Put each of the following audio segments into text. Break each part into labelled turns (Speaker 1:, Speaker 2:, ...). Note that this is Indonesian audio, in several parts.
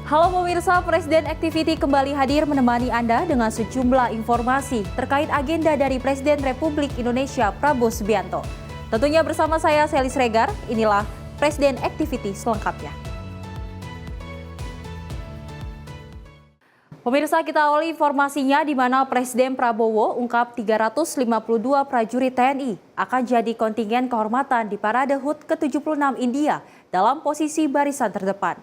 Speaker 1: Halo pemirsa, Presiden Activity kembali hadir menemani Anda dengan sejumlah informasi terkait agenda dari Presiden Republik Indonesia Prabowo Subianto. Tentunya bersama saya Selis Regar, inilah Presiden Activity selengkapnya. Pemirsa, kita awali informasinya di mana Presiden Prabowo ungkap 352 prajurit TNI akan jadi kontingen kehormatan di Parade HUT ke-76 India dalam posisi barisan terdepan.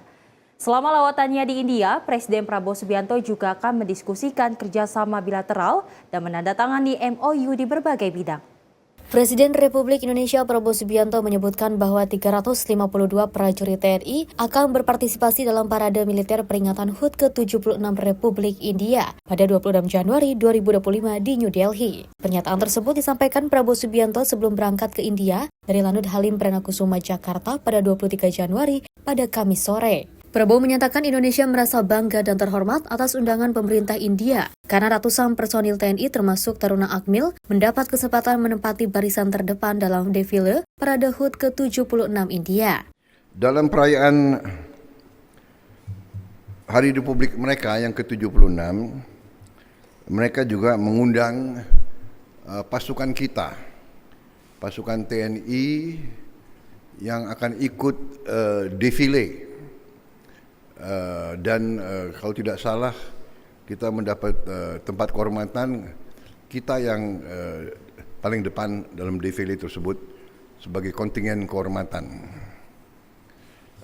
Speaker 1: Selama lawatannya di India, Presiden Prabowo Subianto juga akan mendiskusikan kerjasama bilateral dan menandatangani MOU di berbagai bidang.
Speaker 2: Presiden Republik Indonesia Prabowo Subianto menyebutkan bahwa 352 prajurit TNI akan berpartisipasi dalam parade militer peringatan HUT ke-76 Republik India pada 26 Januari 2025 di New Delhi. Pernyataan tersebut disampaikan Prabowo Subianto sebelum berangkat ke India dari Lanut Halim Perdana Kusuma, Jakarta pada 23 Januari pada Kamis sore. Prabowo menyatakan Indonesia merasa bangga dan terhormat atas undangan pemerintah India karena ratusan personil TNI termasuk Taruna Akmil mendapat kesempatan menempati barisan terdepan dalam defile Parade HUT ke-76 India.
Speaker 3: Dalam perayaan Hari Republik mereka yang ke-76, mereka juga mengundang pasukan kita, pasukan TNI yang akan ikut defile. Dan kalau tidak salah kita mendapat tempat kehormatan kita yang paling depan dalam defile tersebut sebagai kontingen kehormatan.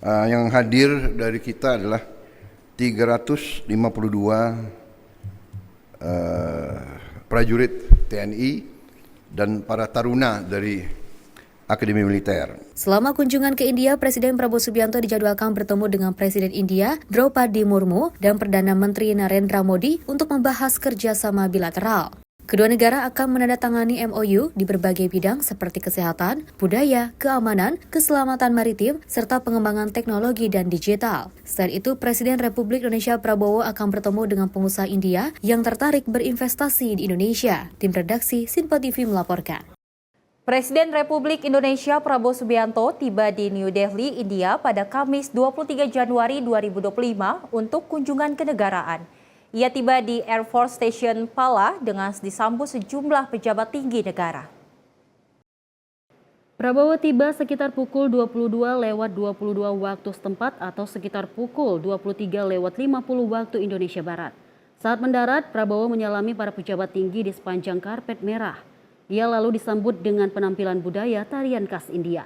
Speaker 3: Yang hadir dari kita adalah 352 prajurit TNI dan para taruna dari Akademi Militer.
Speaker 2: Selama kunjungan ke India, Presiden Prabowo Subianto dijadwalkan bertemu dengan Presiden India Draupadi Murmu dan Perdana Menteri Narendra Modi untuk membahas kerjasama bilateral. Kedua negara akan menandatangani MOU di berbagai bidang seperti kesehatan, budaya, keamanan, keselamatan maritim, serta pengembangan teknologi dan digital. Selain itu, Presiden Republik Indonesia Prabowo akan bertemu dengan pengusaha India yang tertarik berinvestasi di Indonesia. Tim redaksi Sinpo TV melaporkan.
Speaker 1: Presiden Republik Indonesia Prabowo Subianto tiba di New Delhi, India pada Kamis 23 Januari 2025 untuk kunjungan kenegaraan. Ia tiba di Air Force Station Pala dengan disambut sejumlah pejabat tinggi negara.
Speaker 4: Prabowo tiba sekitar pukul 22.22 waktu setempat atau sekitar pukul 23.50 waktu Indonesia Barat. Saat mendarat, Prabowo menyalami para pejabat tinggi di sepanjang karpet merah. Ia lalu disambut dengan penampilan budaya tarian khas India.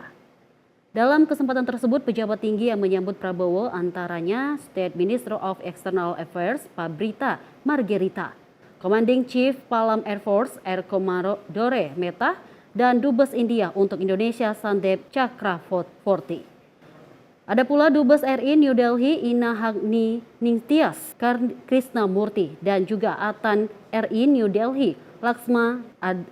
Speaker 4: Dalam kesempatan tersebut, pejabat tinggi yang menyambut Prabowo antaranya State Minister of External Affairs Pabrita Margherita, Commanding Chief Palam Air Force Air Commodore Mehta, dan Dubes India untuk Indonesia Sandep Chakravorty. Ada pula Dubes RI New Delhi Inahagni Ningtyas Krishnamurti dan juga Atan RI New Delhi Laksma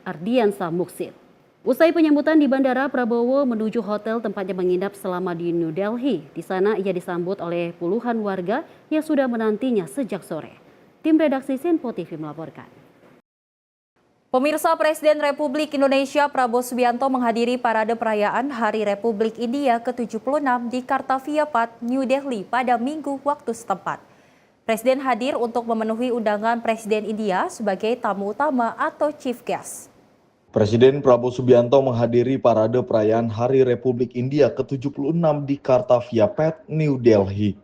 Speaker 4: Ardiansa Muksid. Usai penyambutan di bandara, Prabowo menuju hotel tempatnya menginap selama di New Delhi. Di sana ia disambut oleh puluhan warga yang sudah menantinya sejak sore. Tim redaksi Sinpo TV melaporkan.
Speaker 1: Pemirsa, Presiden Republik Indonesia Prabowo Subianto menghadiri parade perayaan Hari Republik India ke-76 di Kartavia-Phat, New Delhi pada Minggu waktu setempat. Presiden hadir untuk memenuhi undangan Presiden India sebagai tamu utama atau chief guest.
Speaker 5: Presiden Prabowo Subianto menghadiri parade perayaan Hari Republik India ke-76 di Kartavia-Phat, New Delhi.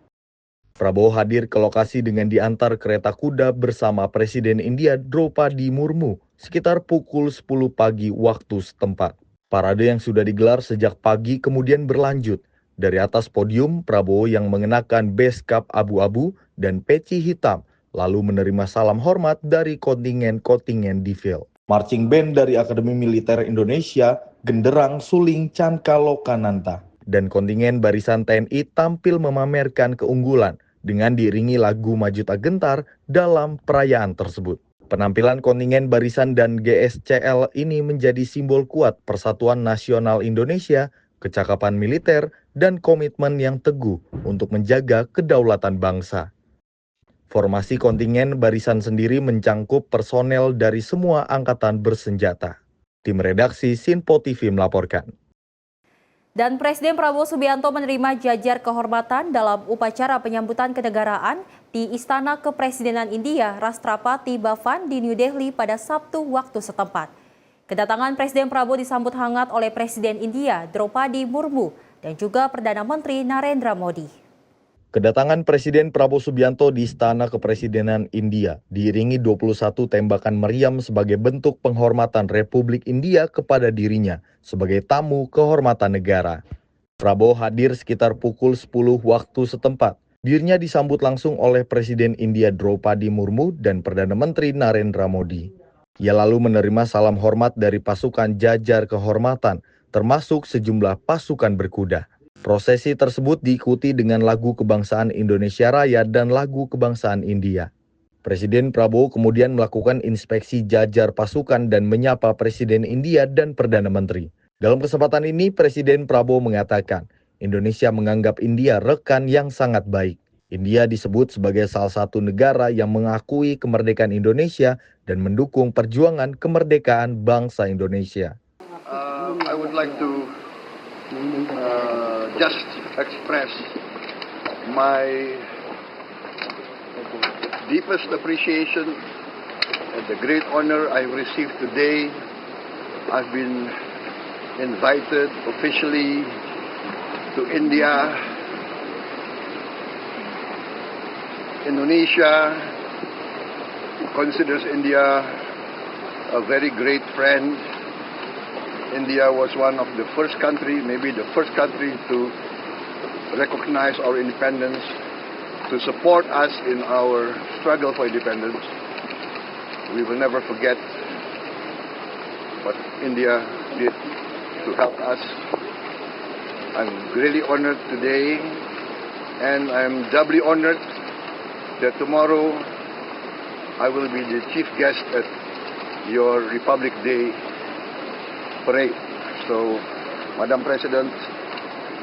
Speaker 5: Prabowo hadir ke lokasi dengan diantar kereta kuda bersama Presiden India Draupadi Murmu sekitar pukul 10 pagi waktu setempat. Parade yang sudah digelar sejak pagi kemudian berlanjut. Dari atas podium, Prabowo yang mengenakan base cap abu-abu dan peci hitam, lalu menerima salam hormat dari kontingen defile. Marching band dari Akademi Militer Indonesia, Genderang Suling Canka Lokananta, dan kontingen barisan TNI tampil memamerkan keunggulan dengan diiringi lagu Maju Tak Gentar dalam perayaan tersebut. Penampilan kontingen barisan dan GSCL ini menjadi simbol kuat Persatuan Nasional Indonesia, kecakapan militer, dan komitmen yang teguh untuk menjaga kedaulatan bangsa. Formasi kontingen barisan sendiri mencangkup personel dari semua angkatan bersenjata. Tim redaksi Sinpo TV melaporkan.
Speaker 1: Dan Presiden Prabowo Subianto menerima jajar kehormatan dalam upacara penyambutan kenegaraan di Istana Kepresidenan India Rashtrapati Bhavan di New Delhi pada Sabtu waktu setempat. Kedatangan Presiden Prabowo disambut hangat oleh Presiden India Draupadi Murmu dan juga Perdana Menteri Narendra Modi.
Speaker 5: Kedatangan Presiden Prabowo Subianto di Istana Kepresidenan India diiringi 21 tembakan meriam sebagai bentuk penghormatan Republik India kepada dirinya sebagai tamu kehormatan negara. Prabowo hadir sekitar pukul 10 waktu setempat. Dirinya disambut langsung oleh Presiden India Draupadi Murmu dan Perdana Menteri Narendra Modi. Ia lalu menerima salam hormat dari pasukan jajar kehormatan, termasuk sejumlah pasukan berkuda. Prosesi tersebut diikuti dengan lagu kebangsaan Indonesia Raya dan lagu kebangsaan India. Presiden Prabowo kemudian melakukan inspeksi jajar pasukan dan menyapa Presiden India dan Perdana Menteri. Dalam kesempatan ini, Presiden Prabowo mengatakan, Indonesia menganggap India rekan yang sangat baik. India disebut sebagai salah satu negara yang mengakui kemerdekaan Indonesia dan mendukung perjuangan kemerdekaan bangsa Indonesia.
Speaker 3: I would like to just express my deepest appreciation and the great honor I've received today. I've been invited officially to India. Indonesia considers India a very great friend. India was one of the first country, maybe the first country to recognize our independence, to support us in our struggle for independence. We will never forget what India did to help us. I'm really honored today, and I'm doubly honored that tomorrow I will be the chief guest at your Republic Day parade. So, Madam President,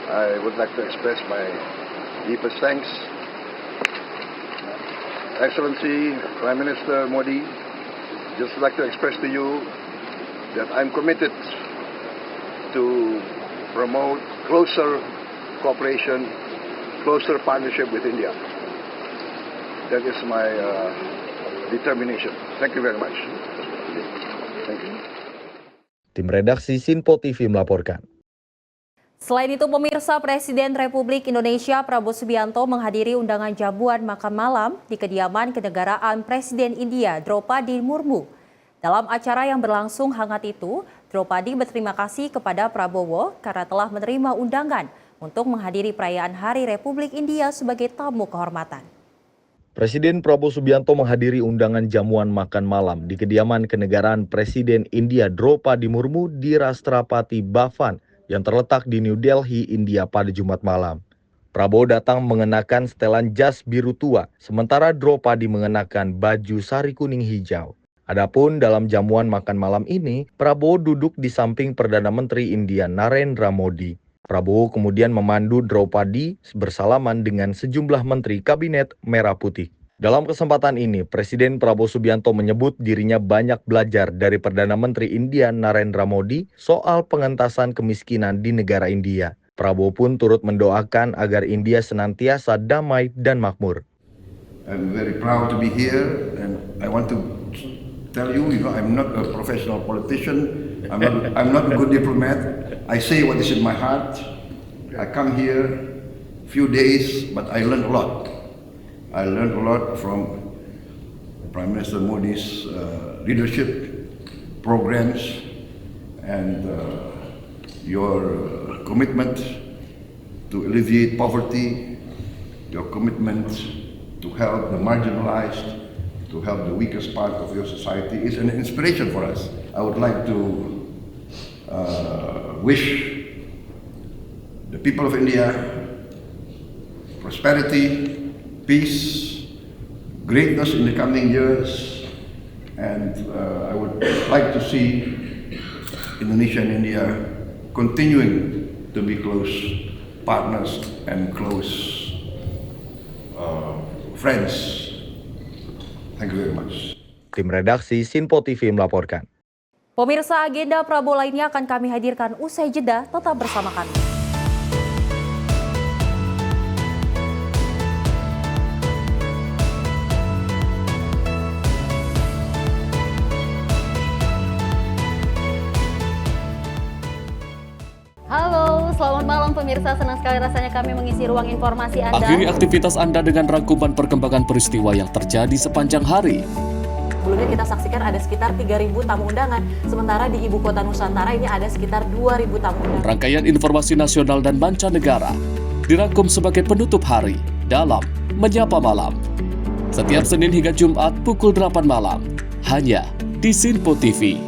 Speaker 3: I would like to express my deepest thanks. Excellency Prime Minister Modi, just like to express to you that I'm committed to promote closer cooperation, closer partnership with India. That is my determination. Thank you very much. Thank you.
Speaker 5: Tim redaksi Sinpo TV melaporkan.
Speaker 1: Selain itu, pemirsa, Presiden Republik Indonesia Prabowo Subianto menghadiri undangan jamuan makan malam di kediaman kenegaraan Presiden India Draupadi Murmu. Dalam acara yang berlangsung hangat itu, Draupadi berterima kasih kepada Prabowo karena telah menerima undangan untuk menghadiri perayaan Hari Republik India sebagai tamu kehormatan.
Speaker 5: Presiden Prabowo Subianto menghadiri undangan jamuan makan malam di kediaman kenegaraan Presiden India Draupadi Murmu di Rashtrapati Bhavan yang terletak di New Delhi, India pada Jumat malam. Prabowo datang mengenakan setelan jas biru tua, sementara Draupadi mengenakan baju sari kuning hijau. Adapun dalam jamuan makan malam ini, Prabowo duduk di samping Perdana Menteri India Narendra Modi. Prabowo kemudian memandu Draupadi bersalaman dengan sejumlah menteri Kabinet Merah Putih. Dalam kesempatan ini, Presiden Prabowo Subianto menyebut dirinya banyak belajar dari Perdana Menteri India Narendra Modi soal pengentasan kemiskinan di negara India. Prabowo pun turut mendoakan agar India senantiasa damai dan makmur.
Speaker 3: I'm very proud to be here, and I want to tell you, I'm not a professional politician. I'm not a good diplomat. I say what is in my heart. I come here few days, but I learned a lot. I learned a lot from Prime Minister Modi's leadership programs and your commitment to alleviate poverty, your commitment to help the marginalized, to help the weakest part of your society is an inspiration for us. I would like to wish the people of India prosperity, peace, greatness in the coming years, and I would like to see Indonesia and India continuing to be close partners and close friends. Thank you very much.
Speaker 5: Tim redaksi Sinpo TV melaporkan.
Speaker 1: Pemirsa, agenda Prabowo lainnya akan kami hadirkan usai jeda, tetap bersama kami.
Speaker 4: Halo, selamat malam pemirsa. Senang sekali rasanya kami mengisi ruang informasi Anda.
Speaker 6: Akhiri aktivitas Anda dengan rangkuman perkembangan peristiwa yang terjadi sepanjang hari.
Speaker 7: Sebelumnya kita saksikan ada sekitar 3.000 tamu undangan, sementara di Ibu Kota Nusantara ini ada sekitar 2.000 tamu undangan.
Speaker 6: Rangkaian informasi nasional dan mancanegara dirangkum sebagai penutup hari dalam Menyapa Malam. Setiap Senin hingga Jumat pukul 8 malam, hanya di Sinpo TV.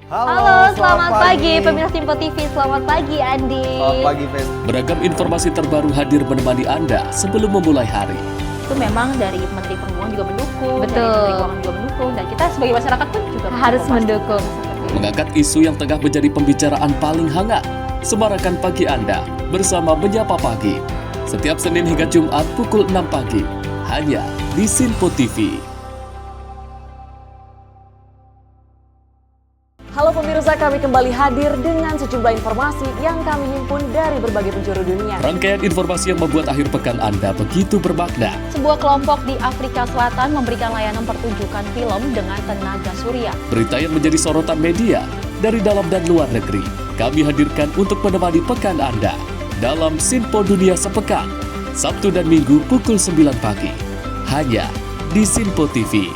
Speaker 8: Halo, selamat pagi pemirsa Sinpo TV. Selamat pagi Andi.
Speaker 5: Selamat pagi, Fen.
Speaker 6: Beragam informasi terbaru hadir menemani Anda sebelum memulai hari.
Speaker 1: Itu memang dari Menteri Perhubungan juga mendukung,
Speaker 8: Betul.
Speaker 1: dari Menteri Keuangan juga mendukung, dan kita sebagai masyarakat pun juga
Speaker 8: Harus mendukung.
Speaker 6: Mengangkat isu yang tengah menjadi pembicaraan paling hangat. Semarakan pagi Anda bersama Menyapa Pagi. Setiap Senin hingga Jumat pukul 6 pagi, hanya di Sinpo TV.
Speaker 7: Halo pemirsa, kami kembali hadir dengan sejumlah informasi yang kami himpun dari berbagai penjuru dunia.
Speaker 6: Rangkaian informasi yang membuat akhir pekan Anda begitu bermakna.
Speaker 1: Sebuah kelompok di Afrika Selatan memberikan layanan pertunjukan film dengan tenaga surya.
Speaker 6: Berita yang menjadi sorotan media dari dalam dan luar negeri, kami hadirkan untuk menemani pekan Anda dalam Sinpo Dunia Sepekan, Sabtu dan Minggu pukul 9 pagi, hanya di Sinpo TV.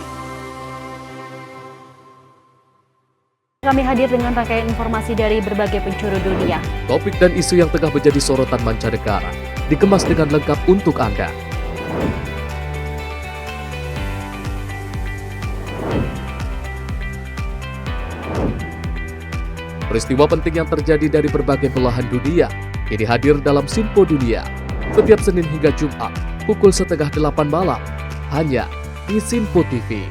Speaker 4: Kami hadir dengan rangkaian informasi dari berbagai penjuru dunia.
Speaker 6: Topik dan isu yang tengah menjadi sorotan mancanegara dikemas dengan lengkap untuk Anda. Peristiwa penting yang terjadi dari berbagai belahan dunia ini hadir dalam Sinpo Dunia setiap Senin hingga Jumat pukul 7:30 malam, hanya di Sinpo TV.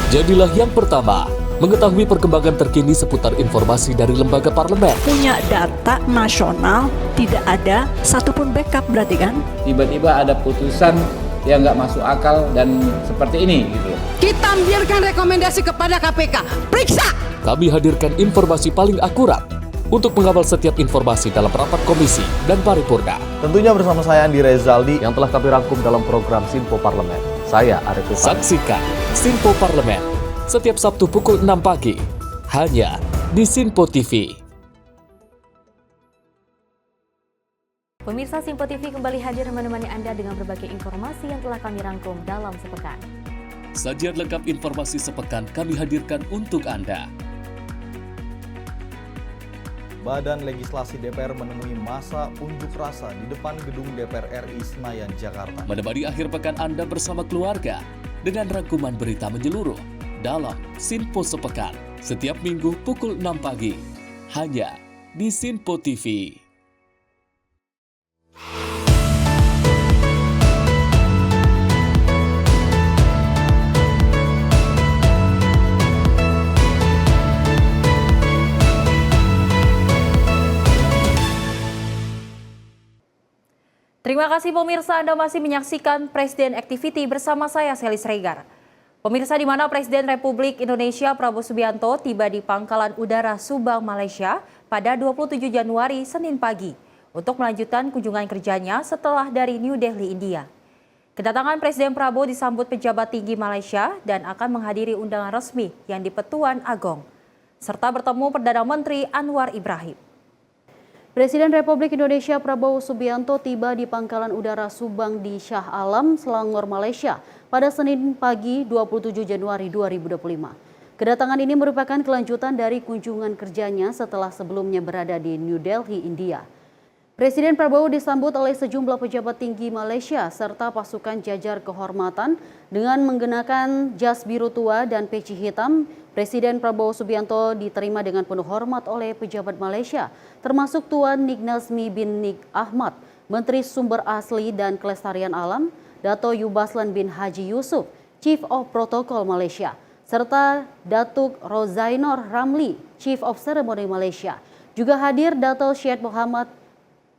Speaker 6: Jadilah yang pertama mengetahui perkembangan terkini seputar informasi dari lembaga parlemen.
Speaker 9: Punya data nasional, tidak ada satupun backup berarti kan?
Speaker 10: Tiba-tiba ada putusan yang nggak masuk akal dan seperti ini gitu.
Speaker 9: Kita biarkan rekomendasi kepada KPK, periksa!
Speaker 6: Kami hadirkan informasi paling akurat untuk mengawal setiap informasi dalam rapat komisi dan paripurna.
Speaker 5: Tentunya bersama saya Andi Rezaldi yang telah kami rangkum dalam program Sinpo Parlemen. Saya Arif Rifani.
Speaker 6: Saksikan Sinpo Parlemen setiap Sabtu pukul 6 pagi, hanya di Sinpo TV.
Speaker 1: Pemirsa Sinpo TV kembali hadir menemani Anda dengan berbagai informasi yang telah kami rangkum dalam sepekan.
Speaker 6: Sajian lengkap informasi sepekan kami hadirkan untuk Anda.
Speaker 5: Badan Legislasi DPR menemui masa unjuk rasa di depan gedung DPR RI Senayan, Jakarta.
Speaker 6: Menemani akhir pekan Anda bersama keluarga dengan rangkuman berita menyeluruh dalam Sinpo Sepekan setiap Minggu pukul 6 pagi, hanya di Sinpo TV.
Speaker 1: Terima kasih pemirsa, Anda masih menyaksikan Presiden Activity bersama saya Selis Regar. Pemirsa, di mana Presiden Republik Indonesia Prabowo Subianto tiba di Pangkalan Udara Subang, Malaysia pada 27 Januari Senin pagi untuk melanjutkan kunjungan kerjanya setelah dari New Delhi, India. Kedatangan Presiden Prabowo disambut pejabat tinggi Malaysia dan akan menghadiri undangan resmi yang di Petuan Agong, serta bertemu Perdana Menteri Anwar Ibrahim.
Speaker 4: Presiden Republik Indonesia Prabowo Subianto tiba di Pangkalan Udara Subang di Shah Alam, Selangor, Malaysia pada Senin pagi 27 Januari 2025. Kedatangan ini merupakan kelanjutan dari kunjungan kerjanya setelah sebelumnya berada di New Delhi, India. Presiden Prabowo disambut oleh sejumlah pejabat tinggi Malaysia serta pasukan jajar kehormatan dengan mengenakan jas biru tua dan peci hitam. Presiden Prabowo Subianto diterima dengan penuh hormat oleh pejabat Malaysia, termasuk Tuan Nik Nazmi bin Nik Ahmad, Menteri Sumber Asli dan Kelestarian Alam, Dato' Yubaslan bin Haji Yusuf, Chief of Protocol Malaysia, serta Datuk Rozainor Ramli, Chief of Ceremony Malaysia. Juga hadir Dato' Syed Muhammad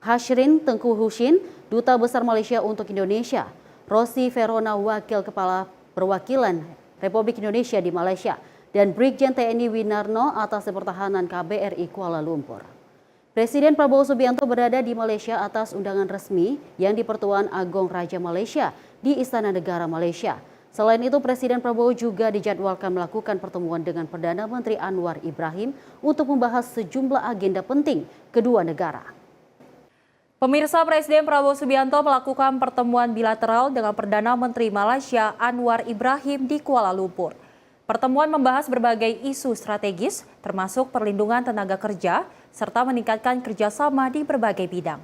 Speaker 4: Hashrin Tengku Husin, Duta Besar Malaysia untuk Indonesia, Rosi Verona, Wakil Kepala Perwakilan Republik Indonesia di Malaysia, dan Brigjen TNI Winarno atas Pertahanan KBRI Kuala Lumpur. Presiden Prabowo Subianto berada di Malaysia atas undangan resmi yang di Pertuan Agong Raja Malaysia di Istana Negara Malaysia. Selain itu, Presiden Prabowo juga dijadwalkan melakukan pertemuan dengan Perdana Menteri Anwar Ibrahim untuk membahas sejumlah agenda penting kedua negara.
Speaker 1: Pemirsa, Presiden Prabowo Subianto melakukan pertemuan bilateral dengan Perdana Menteri Malaysia Anwar Ibrahim di Kuala Lumpur. Pertemuan membahas berbagai isu strategis, termasuk perlindungan tenaga kerja, serta meningkatkan kerjasama di berbagai bidang.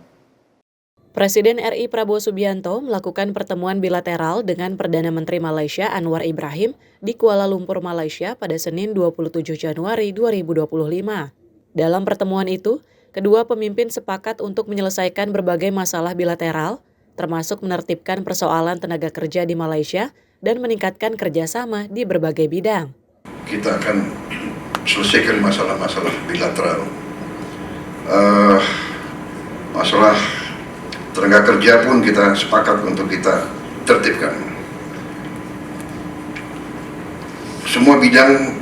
Speaker 2: Presiden RI Prabowo Subianto melakukan pertemuan bilateral dengan Perdana Menteri Malaysia Anwar Ibrahim di Kuala Lumpur, Malaysia pada Senin 27 Januari 2025. Dalam pertemuan itu, kedua pemimpin sepakat untuk menyelesaikan berbagai masalah bilateral, termasuk menertibkan persoalan tenaga kerja di Malaysia dan meningkatkan kerjasama di berbagai bidang.
Speaker 3: Kita akan selesaikan masalah-masalah bilateral. Masalah tenaga kerja pun kita sepakat untuk kita tertibkan. Semua bidang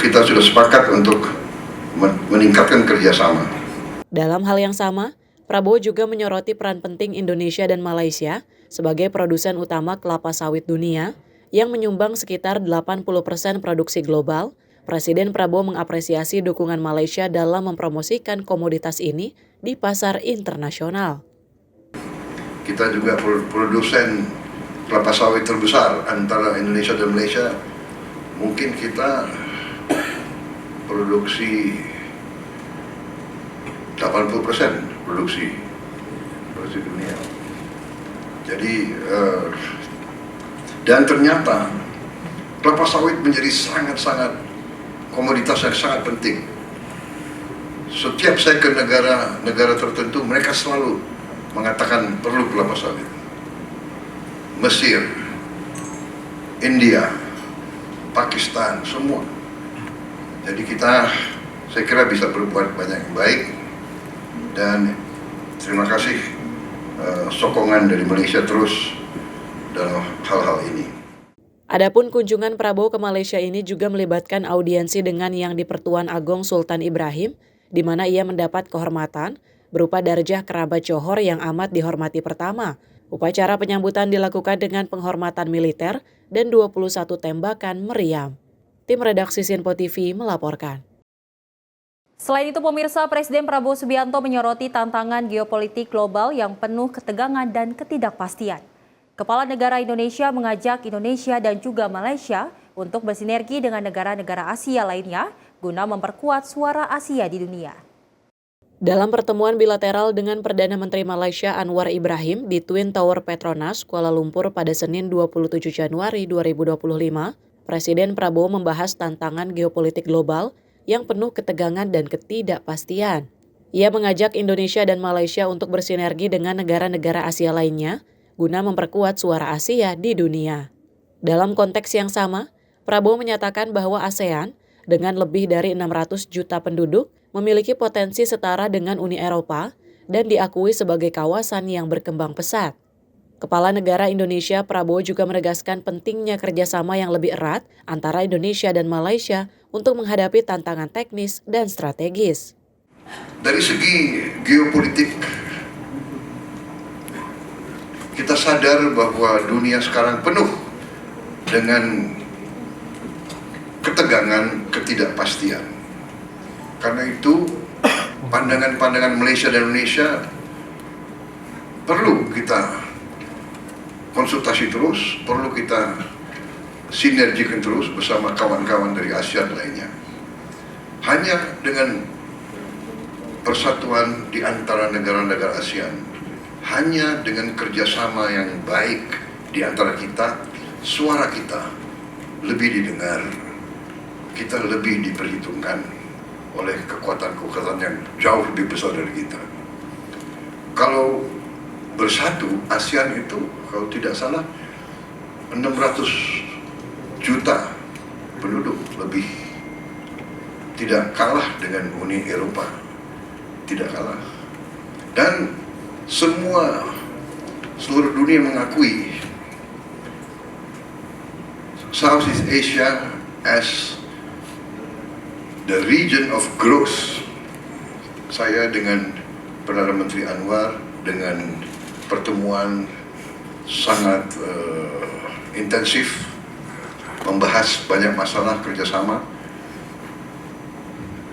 Speaker 3: kita sudah sepakat untuk meningkatkan kerjasama.
Speaker 2: Dalam hal yang sama, Prabowo juga menyoroti peran penting Indonesia dan Malaysia sebagai produsen utama kelapa sawit dunia yang menyumbang sekitar 80% produksi global. Presiden Prabowo mengapresiasi dukungan Malaysia dalam mempromosikan komoditas ini di pasar internasional.
Speaker 3: Kita juga produsen kelapa sawit terbesar antara Indonesia dan Malaysia. Mungkin kita produksi 80% produksi dunia. Jadi dan ternyata kelapa sawit menjadi sangat-sangat komoditas yang sangat penting. Setiap saya ke negara tertentu, mereka selalu mengatakan perlu kelapa sawit. Mesir, India, Pakistan, semua. Jadi saya kira bisa berbuat banyak yang baik, dan terima kasih sokongan dari Malaysia terus dalam hal-hal ini.
Speaker 2: Adapun kunjungan Prabowo ke Malaysia ini juga melibatkan audiensi dengan Yang di-Pertuan Agong Sultan Ibrahim, di mana ia mendapat kehormatan berupa darjah kerabat Johor yang amat dihormati pertama. Upacara penyambutan dilakukan dengan penghormatan militer dan 21 tembakan meriam. Tim redaksi Sinpo TV melaporkan.
Speaker 1: Selain itu, pemirsa, Presiden Prabowo Subianto menyoroti tantangan geopolitik global yang penuh ketegangan dan ketidakpastian. Kepala Negara Indonesia mengajak Indonesia dan juga Malaysia untuk bersinergi dengan negara-negara Asia lainnya guna memperkuat suara Asia di dunia.
Speaker 2: Dalam pertemuan bilateral dengan Perdana Menteri Malaysia Anwar Ibrahim di Twin Tower Petronas, Kuala Lumpur pada Senin 27 Januari 2025, Presiden Prabowo membahas tantangan geopolitik global yang penuh ketegangan dan ketidakpastian. Ia mengajak Indonesia dan Malaysia untuk bersinergi dengan negara-negara Asia lainnya guna memperkuat suara Asia di dunia. Dalam konteks yang sama, Prabowo menyatakan bahwa ASEAN dengan lebih dari 600 juta penduduk memiliki potensi setara dengan Uni Eropa dan diakui sebagai kawasan yang berkembang pesat. Kepala Negara Indonesia Prabowo juga menegaskan pentingnya kerjasama yang lebih erat antara Indonesia dan Malaysia untuk menghadapi tantangan teknis dan strategis.
Speaker 3: Dari segi geopolitik, kita sadar bahwa dunia sekarang penuh dengan ketegangan, ketidakpastian. Karena itu, pandangan-pandangan Malaysia dan Indonesia perlu kita konsultasi terus, perlu kita sinergikan terus bersama kawan-kawan dari ASEAN lainnya. Hanya dengan persatuan di antara negara-negara ASEAN, hanya dengan kerjasama yang baik di antara kita, suara kita lebih didengar, kita lebih diperhitungkan oleh kekuatan-kekuatan yang jauh lebih besar dari kita. Kalau bersatu, ASEAN itu kalau tidak salah 600 juta penduduk lebih, tidak kalah dengan Uni Eropa, tidak kalah. Dan seluruh dunia mengakui Southeast Asia as the region of growth. Saya dengan Perdana Menteri Anwar dengan pertemuan sangat intensif membahas banyak masalah kerjasama.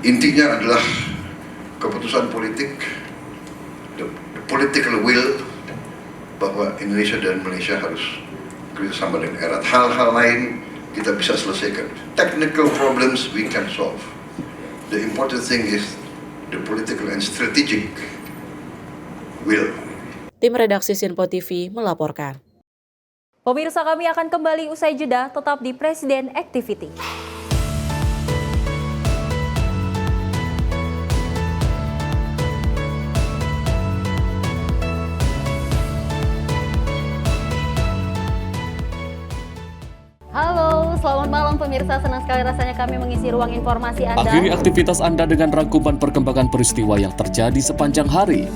Speaker 3: Intinya adalah keputusan politik, the political will, bahwa Indonesia dan Malaysia harus kerjasama dengan erat. Hal-hal lain kita bisa selesaikan. Technical problems we can solve. The important thing is the political and strategic will.
Speaker 7: Tim redaksi Sinpo TV melaporkan.
Speaker 1: Pemirsa, kami akan kembali usai jeda, tetap di Presiden Activity.
Speaker 4: Halo, selamat malam pemirsa. Senang sekali rasanya kami mengisi ruang informasi Anda.
Speaker 6: Akhiri aktivitas Anda dengan rangkuman perkembangan peristiwa yang terjadi sepanjang hari.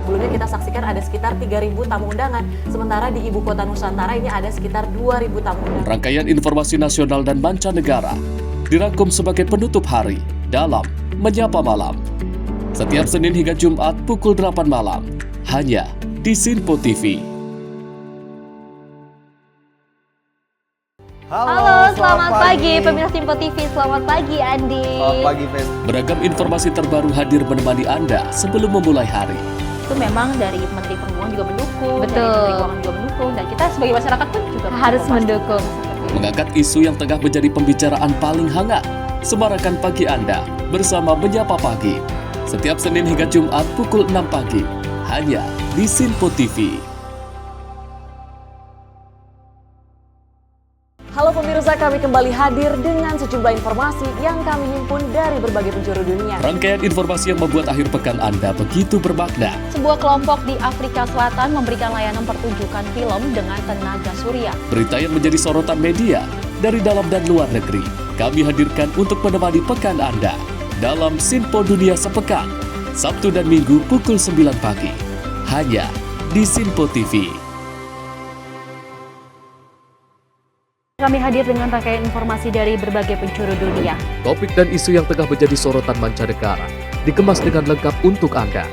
Speaker 7: Sebelumnya kita saksikan ada sekitar 3.000 tamu undangan, sementara di Ibu Kota Nusantara ini ada sekitar 2.000 tamu undangan.
Speaker 6: Rangkaian informasi nasional dan mancanegara dirangkum sebagai penutup hari dalam Menyapa Malam. Setiap Senin hingga Jumat pukul 8 malam, hanya di Sinpo TV.
Speaker 8: Halo, selamat pagi pemirsa Simpo TV. Selamat pagi Andi.
Speaker 5: Selamat pagi, Fen.
Speaker 6: Beragam informasi terbaru hadir menemani Anda sebelum memulai hari.
Speaker 1: Itu memang dari Menteri Perhubungan juga mendukung,
Speaker 8: Betul.
Speaker 1: dari Menteri Keuangan juga mendukung, dan kita sebagai masyarakat pun juga
Speaker 8: Harus mendukung.
Speaker 6: Mengangkat isu yang tengah menjadi pembicaraan paling hangat. Semarakan pagi Anda bersama Menyapa Pagi. Setiap Senin hingga Jumat pukul 6 pagi, hanya di Sinpo TV.
Speaker 7: Halo pemirsa, kami kembali hadir dengan sejumlah informasi yang kami himpun dari berbagai penjuru dunia.
Speaker 6: Rangkaian informasi yang membuat akhir pekan Anda begitu bermakna.
Speaker 1: Sebuah kelompok di Afrika Selatan memberikan layanan pertunjukan film dengan tenaga surya.
Speaker 6: Berita yang menjadi sorotan media dari dalam dan luar negeri, kami hadirkan untuk menemani pekan Anda dalam Sinpo Dunia Sepekan, Sabtu dan Minggu pukul 9 pagi, hanya di Sinpo TV.
Speaker 4: Kami hadir dengan rangkaian informasi dari berbagai penjuru dunia.
Speaker 6: Topik dan isu yang tengah menjadi sorotan mancanegara dikemas dengan lengkap untuk Anda.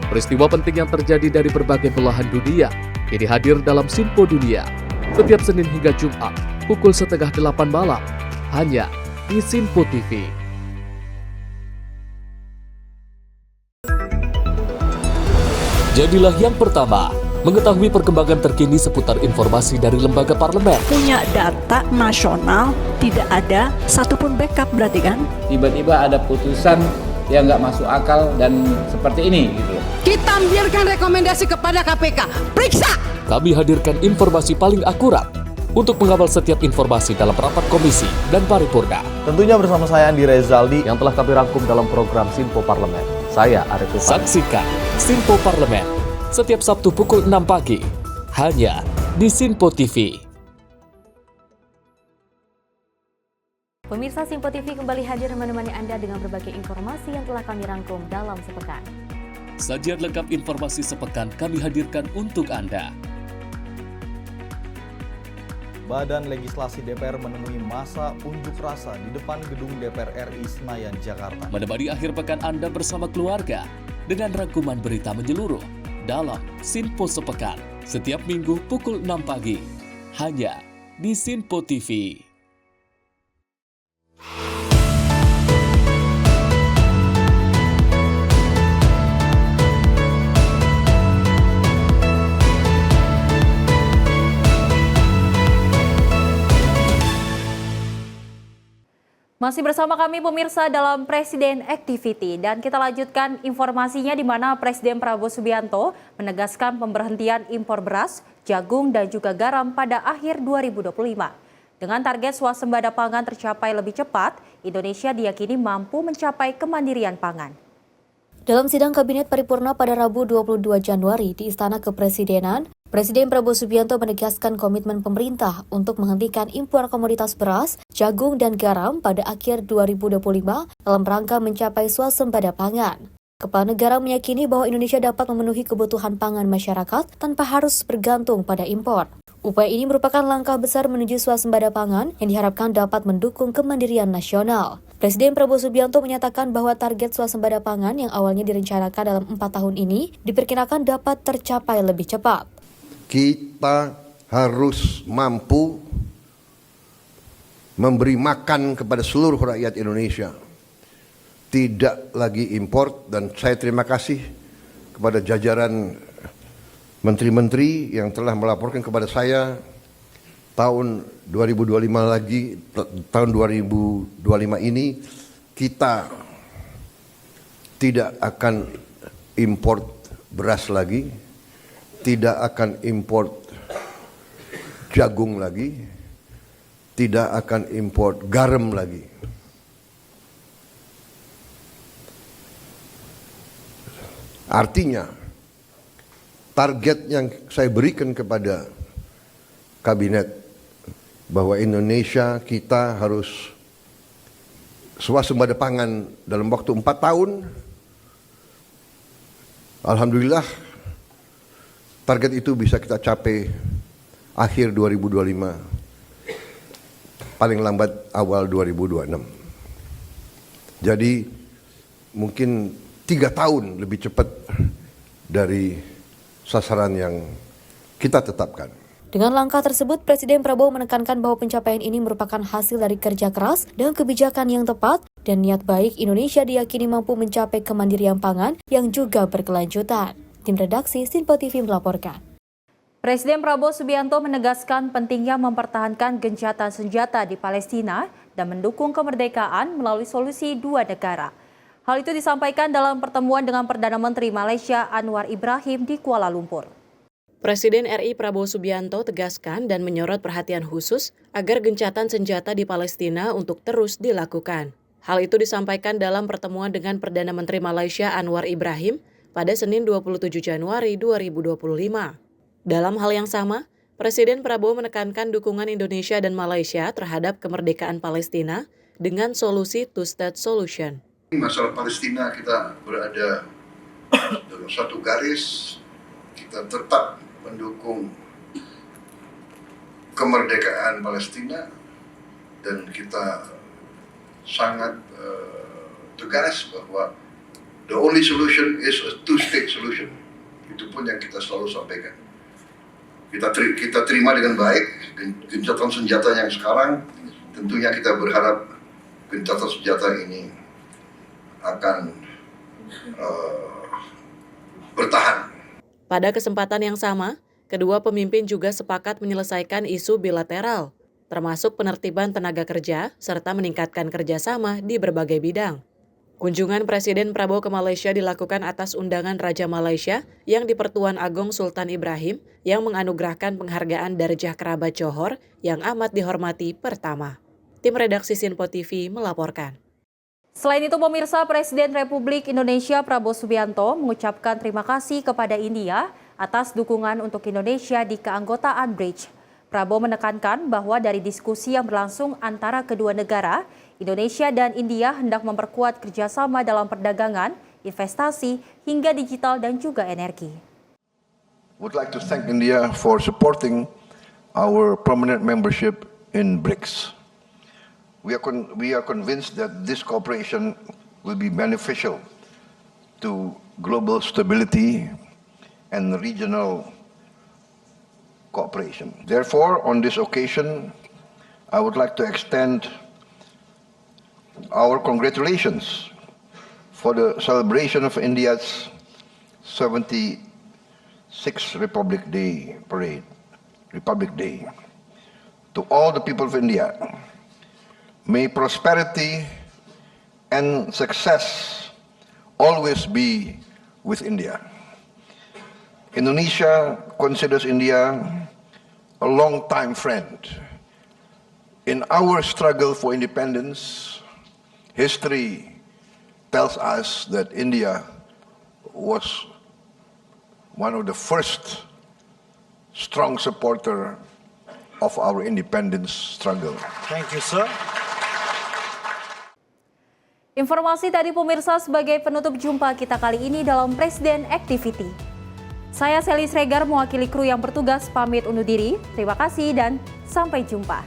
Speaker 6: Peristiwa penting yang terjadi dari berbagai belahan dunia kini hadir dalam Sinpo Dunia setiap Senin hingga Jumat pukul 7:30 malam, hanya di Sinpo TV. Jadilah yang pertama mengetahui perkembangan terkini seputar informasi dari lembaga parlemen.
Speaker 9: Punya data nasional, tidak ada satupun backup berarti kan?
Speaker 10: Tiba-tiba ada putusan yang nggak masuk akal dan seperti ini gitu.
Speaker 9: Kita biarkan rekomendasi kepada KPK, periksa!
Speaker 6: Kami hadirkan informasi paling akurat untuk mengawal setiap informasi dalam rapat komisi dan paripurna.
Speaker 5: Tentunya bersama saya Andi Rezaldi yang telah kami rangkum dalam program Sinpo Parlemen. Saya Arif Tufan.
Speaker 6: Saksikan Sinpo Parlemen setiap Sabtu pukul 6 pagi, hanya di Sinpo TV.
Speaker 1: Pemirsa, Sinpo TV kembali hadir menemani Anda dengan berbagai informasi yang telah kami rangkum dalam sepekan.
Speaker 6: Sajian lengkap informasi sepekan kami hadirkan untuk Anda.
Speaker 5: Badan Legislasi DPR menemui masa unjuk rasa di depan gedung DPR RI Senayan, Jakarta.
Speaker 6: Menemani akhir pekan Anda bersama keluarga dengan rangkuman berita menyeluruh dalam Sinpo Sepekan setiap Minggu pukul 6 pagi, hanya di Sinpo TV.
Speaker 1: Masih bersama kami pemirsa dalam Presiden Activity, dan kita lanjutkan informasinya di mana Presiden Prabowo Subianto menegaskan pemberhentian impor beras, jagung dan juga garam pada akhir 2025. Dengan target swasembada pangan tercapai lebih cepat, Indonesia diyakini mampu mencapai kemandirian pangan.
Speaker 2: Dalam sidang Kabinet Paripurna pada Rabu 22 Januari di Istana Kepresidenan, Presiden Prabowo Subianto menegaskan komitmen pemerintah untuk menghentikan impor komoditas beras, jagung, dan garam pada akhir 2025 dalam rangka mencapai swasembada pangan. Kepala negara meyakini bahwa Indonesia dapat memenuhi kebutuhan pangan masyarakat tanpa harus bergantung pada impor. Upaya ini merupakan langkah besar menuju swasembada pangan yang diharapkan dapat mendukung kemandirian nasional. Presiden Prabowo Subianto menyatakan bahwa target swasembada pangan yang awalnya direncanakan dalam 4 tahun ini diperkirakan dapat tercapai lebih cepat.
Speaker 3: Kita harus mampu memberi makan kepada seluruh rakyat Indonesia. Tidak lagi import, dan saya terima kasih kepada jajaran menteri-menteri yang telah melaporkan kepada saya tahun 2025 lagi, tahun 2025 ini kita tidak akan import beras lagi, tidak akan import jagung lagi, tidak akan import garam lagi. Artinya, target yang saya berikan kepada kabinet bahwa Indonesia kita harus swasembada pangan dalam waktu 4 tahun. Alhamdulillah target itu bisa kita capai akhir 2025, paling lambat awal 2026. Jadi mungkin 3 tahun lebih cepat dari sasaran yang kita tetapkan.
Speaker 2: Dengan langkah tersebut, Presiden Prabowo menekankan bahwa pencapaian ini merupakan hasil dari kerja keras dan kebijakan yang tepat dan niat baik Indonesia diyakini mampu mencapai kemandirian pangan yang juga berkelanjutan. Tim redaksi Sinpo TV melaporkan.
Speaker 1: Presiden Prabowo Subianto menegaskan pentingnya mempertahankan gencatan senjata di Palestina dan mendukung kemerdekaan melalui solusi 2 negara. Hal itu disampaikan dalam pertemuan dengan Perdana Menteri Malaysia Anwar Ibrahim di Kuala Lumpur.
Speaker 7: Presiden RI Prabowo Subianto tegaskan dan menyorot perhatian khusus agar gencatan senjata di Palestina untuk terus dilakukan. Hal itu disampaikan dalam pertemuan dengan Perdana Menteri Malaysia Anwar Ibrahim pada Senin 27 Januari 2025. Dalam hal yang sama, Presiden Prabowo menekankan dukungan Indonesia dan Malaysia terhadap kemerdekaan Palestina dengan solusi two-state solution.
Speaker 3: Masalah Palestina kita berada dalam satu garis, kita tetap mendukung kemerdekaan Palestina dan kita sangat tegas bahwa the only solution is a two-state solution. Itu pun yang kita selalu sampaikan. Kita terima dengan baik gencatan senjata yang sekarang. Tentunya kita berharap gencatan senjata ini akan bertahan.
Speaker 7: Pada kesempatan yang sama, kedua pemimpin juga sepakat menyelesaikan isu bilateral, termasuk penertiban tenaga kerja serta meningkatkan kerjasama di berbagai bidang. Kunjungan Presiden Prabowo ke Malaysia dilakukan atas undangan Raja Malaysia yang di-Pertuan Agong Sultan Ibrahim yang menganugerahkan penghargaan Darjah Kerabat Johor yang amat dihormati pertama. Tim redaksi Sinpo TV melaporkan.
Speaker 1: Selain itu, pemirsa, Presiden Republik Indonesia Prabowo Subianto mengucapkan terima kasih kepada India atas dukungan untuk Indonesia di keanggotaan BRICS. Prabowo menekankan bahwa dari diskusi yang berlangsung antara kedua negara, Indonesia dan India hendak memperkuat kerjasama dalam perdagangan, investasi, hingga digital dan juga energi.
Speaker 3: Would like to thank India for supporting our permanent membership in BRICS. We are convinced that this cooperation will be beneficial to global stability and regional cooperation. Therefore, on this occasion, I would like to extend our congratulations for the celebration of India's 76th Republic Day parade, Republic Day. To all the people of India, may prosperity and success always be with India. Indonesia considers India a long-time friend. In our struggle for independence, history tells us that India was one of the first strong supporter of our independence struggle.
Speaker 11: Thank you, sir.
Speaker 1: Informasi tadi pemirsa sebagai penutup jumpa kita kali ini dalam Presiden Activity. Saya Sally Sregar mewakili kru yang bertugas pamit undur diri. Terima kasih dan sampai jumpa.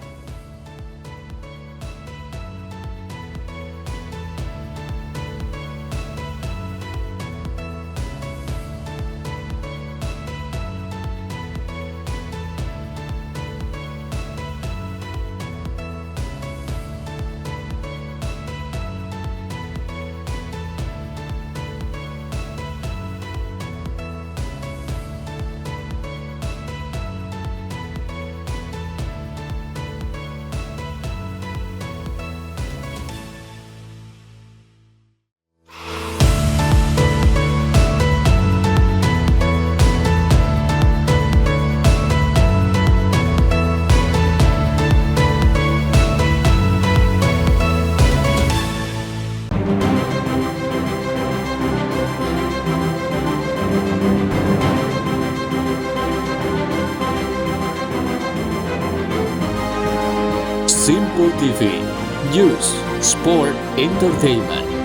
Speaker 6: Simpo TV, News, Sport, Entertainment.